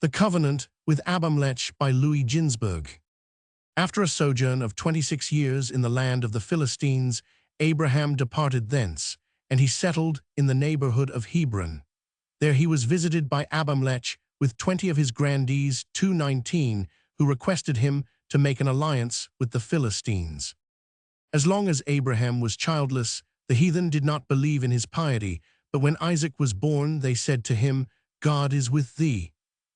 The Covenant with Abimelech by Ginzberg. After a sojourn of 26 years in the land of the Philistines, Abraham departed thence, and he settled in the neighborhood of Hebron. There he was visited by Abimelech with 20 of his grandees, 219, who requested him to make an alliance with the Philistines. As long as Abraham was childless, the heathen did not believe in his piety, but when Isaac was born, they said to him, "God is with thee."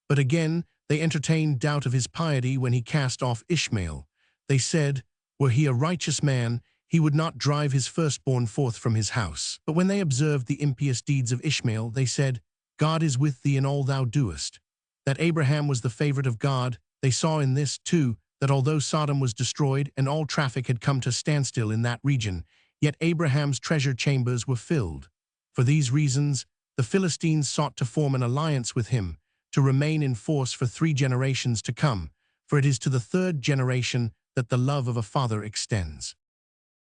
But again, they entertained doubt of his piety when he cast off Ishmael. They said, "Were he a righteous man, he would not drive his firstborn forth from his house." But when they observed the impious deeds of Ishmael, they said, "God is with thee in all thou doest." That Abraham was the favorite of God, they saw in this, too, that although Sodom was destroyed and all traffic had come to standstill in that region, yet Abraham's treasure chambers were filled. For these reasons, the Philistines sought to form an alliance with him, to remain in force for 3 generations to come, for it is to the 3rd generation that the love of a father extends.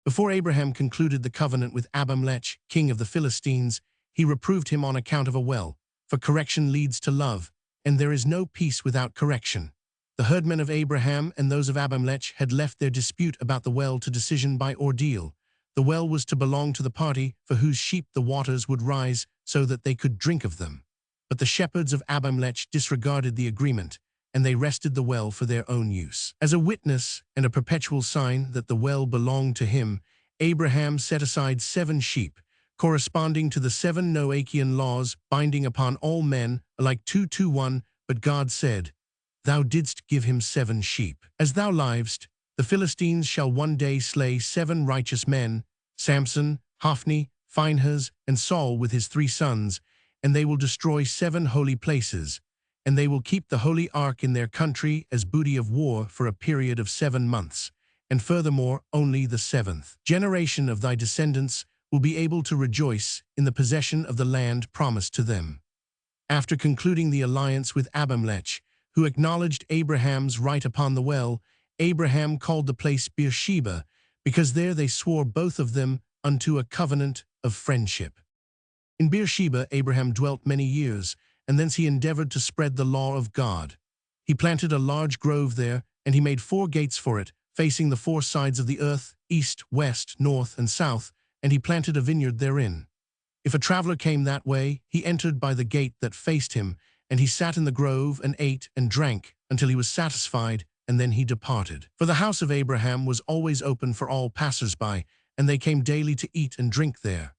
Before Abraham concluded the covenant with Abimelech, king of the Philistines, he reproved him on account of a well, for correction leads to love, and there is no peace without correction. The herdmen of Abraham and those of Abimelech had left their dispute about the well to decision by ordeal. The well was to belong to the party for whose sheep the waters would rise so that they could drink of them. But the shepherds of Abimelech disregarded the agreement, and they wrested the well for their own use. As a witness and a perpetual sign that the well belonged to him, Abraham set aside 7 sheep, corresponding to the 7 Noachian laws binding upon all men, like 2:1, but God said, "Thou didst give him 7 sheep. As thou livest, the Philistines shall one day slay 7 righteous men, Samson, Hophni, Phinehas, and Saul with his 3 sons, and they will destroy 7 holy places, and they will keep the holy ark in their country as booty of war for a period of 7 months, and furthermore only the 7th generation of thy descendants will be able to rejoice in the possession of the land promised to them." After concluding the alliance with Abimelech, who acknowledged Abraham's right upon the well, Abraham called the place Beersheba, because there they swore both of them unto a covenant of friendship. In Beersheba Abraham dwelt many years, and thence he endeavored to spread the law of God. He planted a large grove there, and he made 4 gates for it, facing the 4 sides of the earth, east, west, north, and south, and he planted a vineyard therein. If a traveler came that way, he entered by the gate that faced him, and he sat in the grove and ate and drank until he was satisfied, and then he departed. For the house of Abraham was always open for all passers-by, and they came daily to eat and drink there.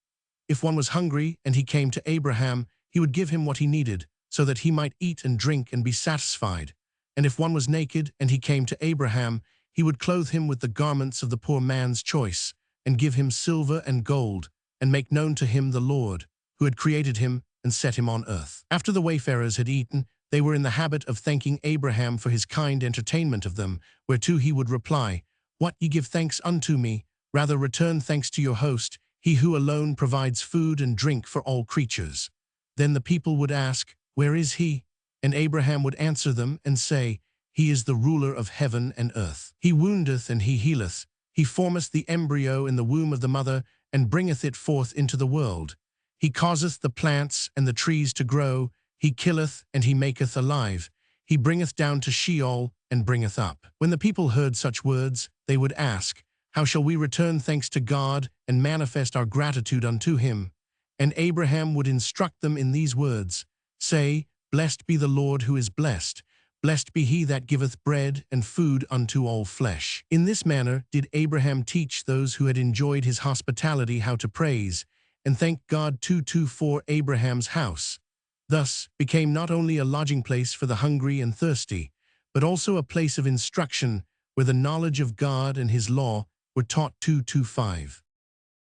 If one was hungry and he came to Abraham, he would give him what he needed, so that he might eat and drink and be satisfied. And if one was naked and he came to Abraham, he would clothe him with the garments of the poor man's choice, and give him silver and gold, and make known to him the Lord, who had created him and set him on earth. After the wayfarers had eaten, they were in the habit of thanking Abraham for his kind entertainment of them, whereto he would reply, "What ye give thanks unto me, rather return thanks to your host, he who alone provides food and drink for all creatures." Then the people would ask, "Where is he?" And Abraham would answer them and say, "He is the ruler of heaven and earth. He woundeth and he healeth. He formeth the embryo in the womb of the mother, and bringeth it forth into the world. He causeth the plants and the trees to grow. He killeth and he maketh alive. He bringeth down to Sheol and bringeth up." When the people heard such words, they would ask, "How shall we return thanks to God and manifest our gratitude unto him?" And Abraham would instruct them in these words, "Say, Blessed be the Lord who is blessed. Blessed be he that giveth bread and food unto all flesh." In this manner did Abraham teach those who had enjoyed his hospitality how to praise and thank God for Abraham's house. Thus became not only a lodging place for the hungry and thirsty, but also a place of instruction where the knowledge of God and his law were taught 2:5.